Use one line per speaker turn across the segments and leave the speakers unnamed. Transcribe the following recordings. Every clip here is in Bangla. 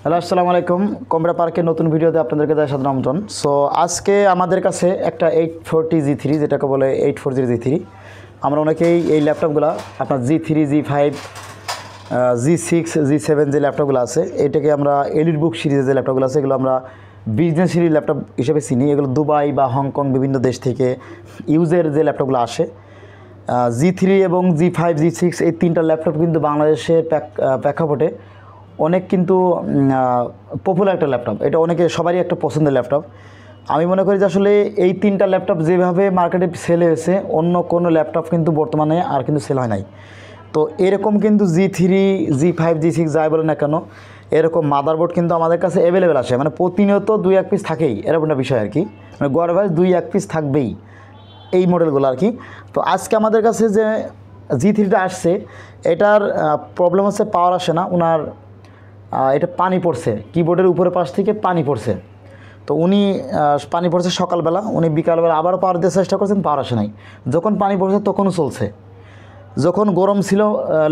হ্যালো, আসসালামু আলাইকুম। কমরা পার্কের নতুন ভিডিওতে আপনাদেরকে সাদর আমন্ত্রণ। সো আজকে আমাদের কাছে একটা 840G3 যেটাকে বলে 840G3, আমরা অনেকেই এই ল্যাপটপগুলো আপনার G3 G5 G6 G7 যে ল্যাপটপগুলো আছে, এটাকে আমরা এলিট বুক সিরিজের যে ল্যাপটপগুলো আছে এগুলো আমরা বিজনেস সিরিজ ল্যাপটপ হিসেবে চিনি। এগুলো দুবাই বা হংকং বিভিন্ন দেশ থেকে ইউজের যে ল্যাপটপগুলো আসে, G3 এবং G5 G6 এই তিনটা ল্যাপটপ কিন্তু বাংলাদেশের প্রেক্ষাপটে অনেক কিন্তু পপুলার একটা ল্যাপটপ। এটা অনেকে সবারই একটা পছন্দের ল্যাপটপ। আমি মনে করি যে আসলে এই তিনটা ল্যাপটপ যেভাবে মার্কেটে সেল হয়েছে অন্য কোনো ল্যাপটপ কিন্তু বর্তমানে আর কিন্তু সেল হয় নাই। তো এরকম কিন্তু G3 G5 G6 যাই বলে না কেন, এরকম মাদারবোর্ড কিন্তু আমাদের কাছে অ্যাভেলেবেল আসে, মানে প্রতিনিয়ত 2-1 পিস থাকেই, এরকম একটা বিষয় আর কি। মানে গড় ভাই 2-1 পিস থাকবেই এই মডেলগুলো আর কি। তো আজকে আমাদের কাছে যে G3টা আসছে, এটার প্রবলেম হচ্ছে পাওয়ার আসে না ওনার, এটা পানি পড়ছে, কিবোর্ডের উপরের পাশ থেকে পানি পড়ছে। তো উনি পানি পড়ছে সকালবেলা, উনি বিকালবেলা আবারও পাওয়ার দেওয়ার চেষ্টা করছেন, পাওয়ার আসে নাই। যখন পানি পড়ছে তখনও চলছে। যখন গরম ছিল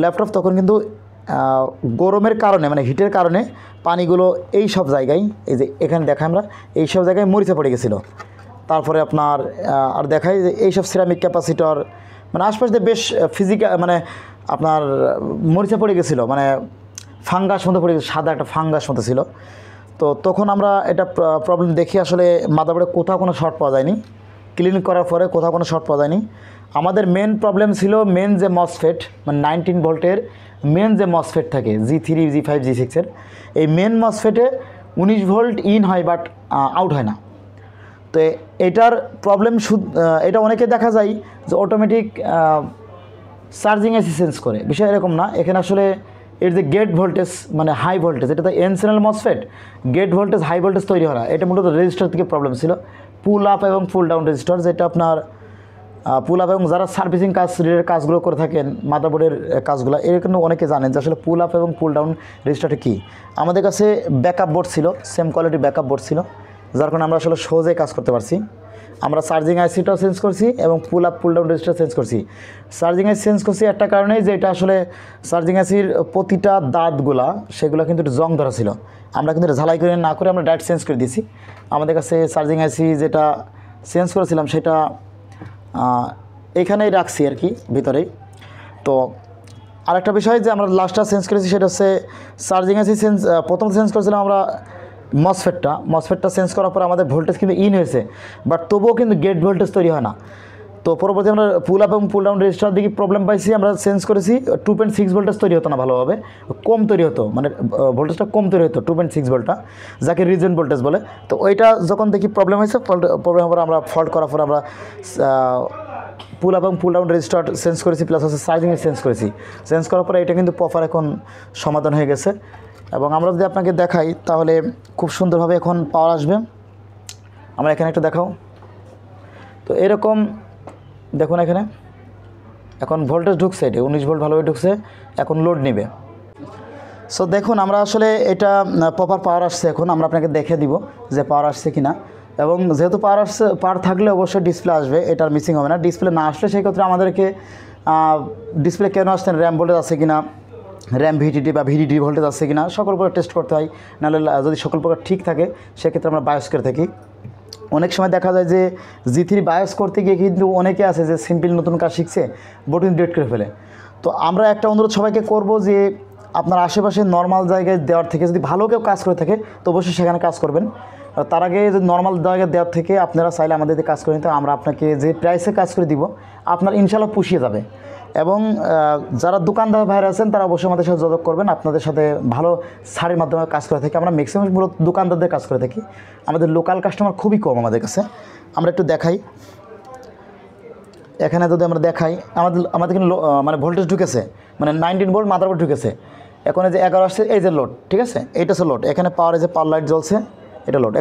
ল্যাপটপ তখন কিন্তু গরমের কারণে মানে হিটের কারণে পানিগুলো এই সব জায়গায়, এই যে এখানে দেখায় আমরা, এই সব জায়গায় মরিচা পড়ে গেছিলো। তারপরে আপনার আর দেখায় যে এইসব সিরামিক ক্যাপাসিটর মানে আশপাশ দিয়ে বেশ ফিজিক্যাল মানে আপনার মরিচা পড়ে গেছিলো, মানে ফাঙ্গাস মতো পড়ে গেছে, সাদা একটা ফাঙ্গাস মতো ছিল। তো তখন আমরা এটা প্রবলেম দেখি, আসলে মাদারবোর্ডে কোথাও কোনো শর্ট পাওয়া যায়নি। ক্লিন করার পরে কোথাও কোনো শর্ট পাওয়া যায়নি। আমাদের মেন প্রবলেম ছিল মেন যে মসফেট, মানে 19 ভোল্টের মেন যে মসফেট থাকে G3 G5 G6-এর, এই মেন মসফেটে 19 ভোল্ট ইন হয় বাট আউট হয় না। তো এটার প্রবলেম এটা অনেকে দেখা যায় যে অটোমেটিক চার্জিং এসি চেঞ্জ করে, বিষয় এরকম না। এখানে আসলে এর যে গেট ভোল্টেজ মানে হাই ভোল্টেজ, এটা তো N channel MOSFET, gate voltage high voltage তৈরি হয় না। এটা মূলত রেজিস্টার থেকে প্রবলেম ছিল, পুল আপ এবং পুল ডাউন রেজিস্টার, যেটা আপনার পুল আপ এবং যারা সার্ভিসিং কাজ রিলেটেড কাজগুলো করে থাকেন মাদারবোর্ডের কাজগুলো, এর কিন্তু অনেকে জানেন যে আসলে পুল আপ এবং পুল ডাউন রেজিস্টারটা কী। আমাদের কাছে ব্যাকআপ বোর্ড ছিল, সেম কোয়ালিটি ব্যাকআপ বোর্ড ছিল, যার কারণে আমরা আসলে সহজেই কাজ করতে পারছি। আমরা চার্জিং আইসিটাও চেঞ্জ করছি এবং pull up pull down register change করছি। চার্জিং আইসি চেঞ্জ করছি একটা কারণেই যে এটা আসলে চার্জিং আইসির প্রতিটা দাঁতগুলা সেগুলো কিন্তু একটু জং ধরা ছিল। আমরা কিন্তু ঝালাই করে না করে আমরা ডাইরেক্ট চেঞ্জ করে দিয়েছি। আমাদের কাছে চার্জিং আইসি যেটা চেঞ্জ করেছিলাম সেটা এখানেই রাখছি আর কি, ভিতরেই। তো আরেকটা বিষয় যে আমরা লাস্টটা চেঞ্জ করেছি সেটা হচ্ছে চার্জিং আইসি প্রথম চেঞ্জ করেছিলাম আমরা মসফেটটা চেঞ্জ করার পর আমাদের ভোল্টেজ কিন্তু ইন হয়েছে, বাট তবুও কিন্তু গেট ভোল্টেজ তৈরি হয় না। তো পরবর্তী আমরা পুল আপ এবং পুল ডাউন রেজিস্টার দিকে প্রবলেম পাইছি, আমরা চেঞ্জ করেছি। 2.6 ভোল্টেজ তৈরি হতো না ভালোভাবে, কম তৈরি হতো, মানে ভোল্টেজটা কম তৈরি হতো 2.6 ভোল্টটা, যাকে রিজন ভোল্টেজ বলে। তো ওইটা যখন দেখি প্রবলেম হয়েছে, প্রবলেম হওয়ার আমরা ফল্ট করার পর আমরা পুল আপ এবং পুল ডাউন রেজিস্টার চেঞ্জ করেছি, প্লাস হচ্ছে চার্জিংয়ে চেঞ্জ করেছি। চেঞ্জ করার পরে এটা কিন্তু প্রপার এখন সমাধান হয়ে গেছে। এবং আমরা যদি আপনাকে দেখাই তাহলে খুব সুন্দরভাবে এখন পাওয়ার আসবে। আমরা এখানে একটা দেখাও, তো এরকম দেখুন এখানে এখন ভোল্টেজ ঢুকছে, এটা 19 ভোল্ট ভালোভাবে ঢুকছে, এখন লোড নেবে। সো দেখুন আমরা আসলে এটা প্রপার পাওয়ার আসছে। এখন আমরা আপনাকে দেখে দিব যে পাওয়ার আসছে কিনা, এবং যেহেতু পাওয়ার আসছে, পাওয়ার থাকলে অবশ্যই ডিসপ্লে আসবে, এটার মিসিং হবে না। ডিসপ্লে না আসলে সেই ক্ষেত্রে আমাদেরকে ডিসপ্লে কেন আসছেন, র্যাম ভোল্টেজ আছে কিনা, র্যাম ভিডিডি বা ভিডিডি ভোল্টেজ আছে কিনা সকল প্রকার টেস্ট করতে হয়। নাহলে যদি সকল প্রকার ঠিক থাকে সেক্ষেত্রে আমরা বায়োস করে থাকি। অনেক সময় দেখা যায় যে G3 বায়োস করতে গিয়ে কিন্তু অনেকে আছে যে সিম্পল নতুন কাজ শিখছে, বোর্ডিং ডেট করে ফেলে। তো আমরা একটা অনুরোধ সবাইকে করব যে আপনার আশেপাশে নর্মাল জায়গায় দেওয়ার থেকে যদি ভালো কেউ কাজ করে থাকে তো অবশ্যই সেখানে কাজ করবেন। তার আগে যদি নর্মাল জায়গায় দেওয়ার থেকে আপনারা চাইলে আমাদের কাজ করে নিতে, আমরা আপনাকে যে প্রাইসে কাজ করে দিব আপনার ইনশাল্লাহ পুষিয়ে যাবে। এবং যারা দোকানদার ভাইরা আছেন তারা অবশ্যই আমাদের সাথে যোগাযোগ করবেন, আপনাদের সাথে ভালো ছাড়ের মাধ্যমে কাজ করে থাকি। আমরা ম্যাক্সিমাম মূলত দোকানদারদের কাজ করে থাকি, আমাদের লোকাল কাস্টমার খুবই কম আমাদের কাছে। আমরা একটু দেখাই, এখানে যদি আমরা দেখাই আমাদের কিন্তু মানে ভোল্টেজ ঢুকেছে, মানে 19 ভোল্ট মাদারবোর্ড ঢুকেছে। এখন এই যে 11 আসছে, এই যে লোড, ঠিক আছে, এইটা হচ্ছে লোড। এখানে পাওয়ার, এই যে পাওয়ার লাইট জ্বলছে, এটা লোড।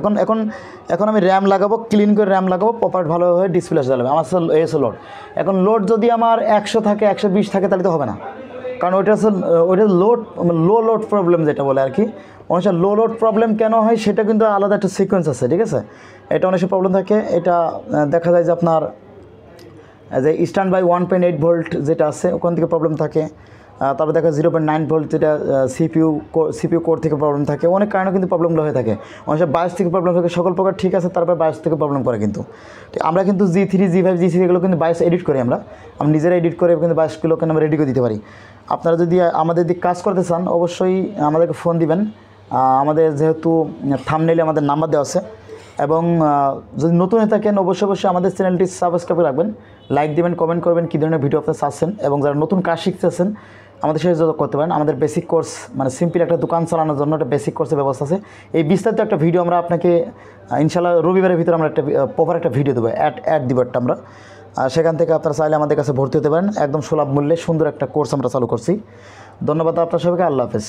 এখন আমি র্যাম লাগাবো, ক্লিন করে র্যাম লাগাবো, প্রপার ভালোভাবে ডিসপ্লে জ্বালাবে, আমার এই হচ্ছে লোড। এখন লোড যদি আমার 100 থাকে 120 থাকে তাহলে তো হবে না, কারণ ওইটা লোড লো লোড প্রবলেম যেটা বলে আর কি। অনেক সময় লো লোড প্রবলেম কেন হয় সেটা কিন্তু আলাদা একটা সিকোয়েন্স আছে, ঠিক আছে। এটা অনেক সময় প্রবলেম থাকে, এটা দেখা যায় যে আপনার যে স্ট্যান্ড বাই 1.8 ভোল্ট যেটা আছে ওখান থেকে প্রবলেম থাকে। তারপর দেখা 0.9 ভোল্ট যেটা সিপিইউ কোর থেকে প্রবলেম থাকে, অনেক কারণে কিন্তু প্রবলেমগুলো হয়ে থাকে। অনেক সময় বায়োস থেকে প্রবলেম থাকে, সকল প্রকার ঠিক আছে, তারপর বায়োস থেকে প্রবলেম করে কিন্তু। আমরা কিন্তু G3 G5 G6 এগুলো কিন্তু বায়োস এডিট করি, আমরা নিজেরা এডিট করে কিন্তু বায়োসগুলোকে আমরা রেডি করে দিতে পারি। আপনারা যদি আমাদের দিকে কাজ করতে চান অবশ্যই আমাদেরকে ফোন দিবেন। আমাদের যেহেতু থাম্বনেইলে আমাদের নাম্বার দেওয়া আছে, এবং যদি নতুন হয়ে থাকেন অবশ্যই আমাদের চ্যানেলটি সাবস্ক্রাইব রাখবেন, লাইক দিবেন, কমেন্ট করবেন কী ধরনের ভিডিও আপনারা চাচ্ছেন, এবং যারা নতুন কাজ শিখতেছেন আমাদের সাথে যোগাযোগ করতে পারেন। আমাদের বেসিক কোর্স মানে সিম্পল একটা দোকান চালানোর জন্য একটা বেসিক কোর্সের ব্যবস্থা আছে। এই বিস্তারিত একটা ভিডিও আমরা আপনাকে ইনশাআল্লাহ রবিবারের ভিতরে আমরা একটা প্রপার একটা ভিডিও দেবো, অ্যাড দিব একটা আমরা। সেখান থেকে আপনারা চাইলে আমাদের কাছে ভর্তি হতে পারেন, একদম সুলভ মূল্যে সুন্দর একটা কোর্স আমরা চালু করছি। ধন্যবাদ আপনার সবাইকে, আল্লাহ হাফেজ।